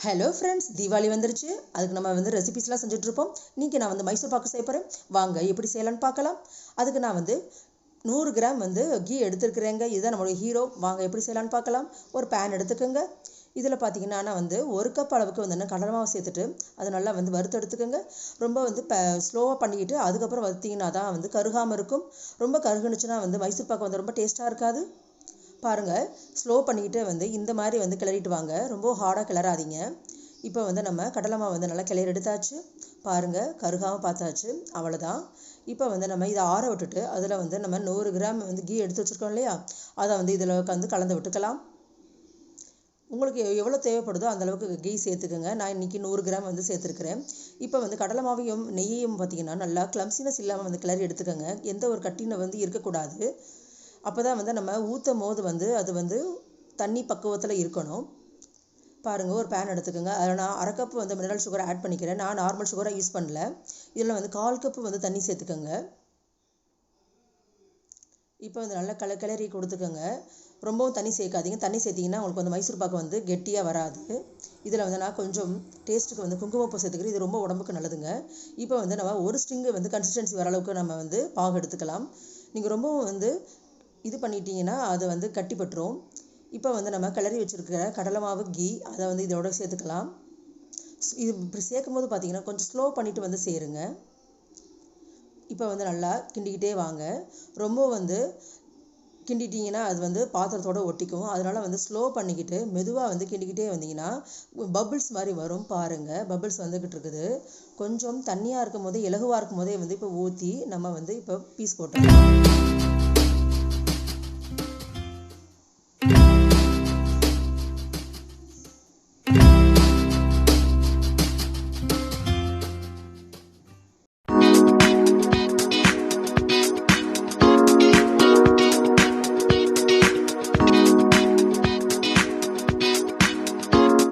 Hello friends, Deepavali வந்துருச்சு. அதுக்கு நம்ம ரெசிபிஸ்லாம் செஞ்சுட்ருப்போம். இன்றைக்கி நான் மைசூர் பாக்கு செய்ய போகிறேன். வாங்க எப்படி செய்யலான்னு பார்க்கலாம். அதுக்கு நான் 100 கிராம் கீ எடுத்துருக்குறேங்க. இதுதான் நம்மளுடைய ஹீரோ. வாங்க எப்படி செய்யலான்னு பார்க்கலாம். ஒரு பேன் எடுத்துக்கோங்க. இதில் பார்த்தீங்கன்னா நான் ஒரு கப் அளவுக்கு கடலை மாவு சேர்த்துட்டு அதை நல்லா வறுத்து எடுத்துக்கோங்க. ரொம்ப ஸ்லோவாக பண்ணிக்கிட்டு அதுக்கப்புறம் வறுத்தீங்கன்னா தான் கருகாமல் இருக்கும். ரொம்ப கருகுனுச்சுன்னா மைசூர் பாக்கு ரொம்ப டேஸ்ட்டாக இருக்காது. பாருங்கள், ஸ்லோ பண்ணிக்கிட்டு இந்த மாதிரி கிளறிட்டு வாங்க. ரொம்ப ஹார்டாக கிளறாதீங்க. இப்போ நம்ம கடலை மாவு நல்லா கிளறி எடுத்தாச்சு. பாருங்கள், கருகாமல் பார்த்தாச்சு. அவ்வளோதான். இப்போ நம்ம இதை ஆற விட்டுட்டு அதில் நம்ம 100 கிராம் கீ எடுத்து வச்சுருக்கோம் இல்லையா, அதை இதில் கலந்து விட்டுக்கலாம். உங்களுக்கு எவ்வளோ தேவைப்படுதோ அந்தளவுக்கு கீ சேர்த்துக்குங்க. நான் இன்றைக்கி 100 கிராம் சேர்த்துருக்குறேன். இப்போ கடலை மாவையும் நெய்யையும் பார்த்திங்கன்னா நல்லா கிளம்சினஸ் இல்லாமல் கிளறி எடுத்துக்கோங்க. எந்த ஒரு கட்டினை இருக்கக்கூடாது. அப்போ தான் நம்ம ஊற்றும் போது அது தண்ணி பக்குவத்தில் இருக்கணும். பாருங்கள், ஒரு பேன் எடுத்துக்கோங்க. அதில் நான் அரை கப்பு மினரல் சுகரை ஆட் பண்ணிக்கிறேன். நான் நார்மல் சுகரை யூஸ் பண்ணல. இதில் 1/4 கப்பு தண்ணி சேர்த்துக்கோங்க. இப்போ நல்லா கிளறி கொடுத்துக்கோங்க. ரொம்பவும் தண்ணி சேர்க்காதீங்க. தண்ணி சேர்த்திங்கன்னா உங்களுக்கு மைசூர் பாக்கு கெட்டியாக வராது. இதில் நான் கொஞ்சம் டேஸ்ட்டுக்கு குங்குமப்பூ சேர்த்துக்கிறேன். இது ரொம்ப உடம்புக்கு நல்லதுங்க. இப்போ நம்ம ஒரு ஸ்ட்ரிங்கு கன்சிஸ்டன்சி வர அளவுக்கு நம்ம பாகு எடுத்துக்கலாம். நீங்கள் ரொம்பவும் இது பண்ணிட்டீங்கன்னா அது கட்டிப்பட்டுரும். இப்போ நம்ம கிளறி வச்சுருக்கிற கடலை மாவு கீ அதை இதோட சேர்த்துக்கலாம். இது இப்படி சேர்க்கும் போது பார்த்தீங்கன்னா கொஞ்சம் ஸ்லோ பண்ணிவிட்டு சேருங்க. இப்போ நல்லா கிண்டிக்கிட்டே வாங்க. ரொம்ப கிண்டிட்டிங்கன்னா அது பாத்திரத்தோடு ஒட்டிக்கும். அதனால் ஸ்லோ பண்ணிக்கிட்டு மெதுவாக கிண்டிக்கிட்டே வந்தீங்கன்னா பபிள்ஸ் மாதிரி வரும். பாருங்கள், பபிள்ஸ் வந்துக்கிட்டு இருக்குது. கொஞ்சம் தண்ணியாக இருக்கும் போதே, இலகுவாக இருக்கும் போதே இப்போ ஊற்றி நம்ம இப்போ பீஸ் போட்டுக்கலாம்.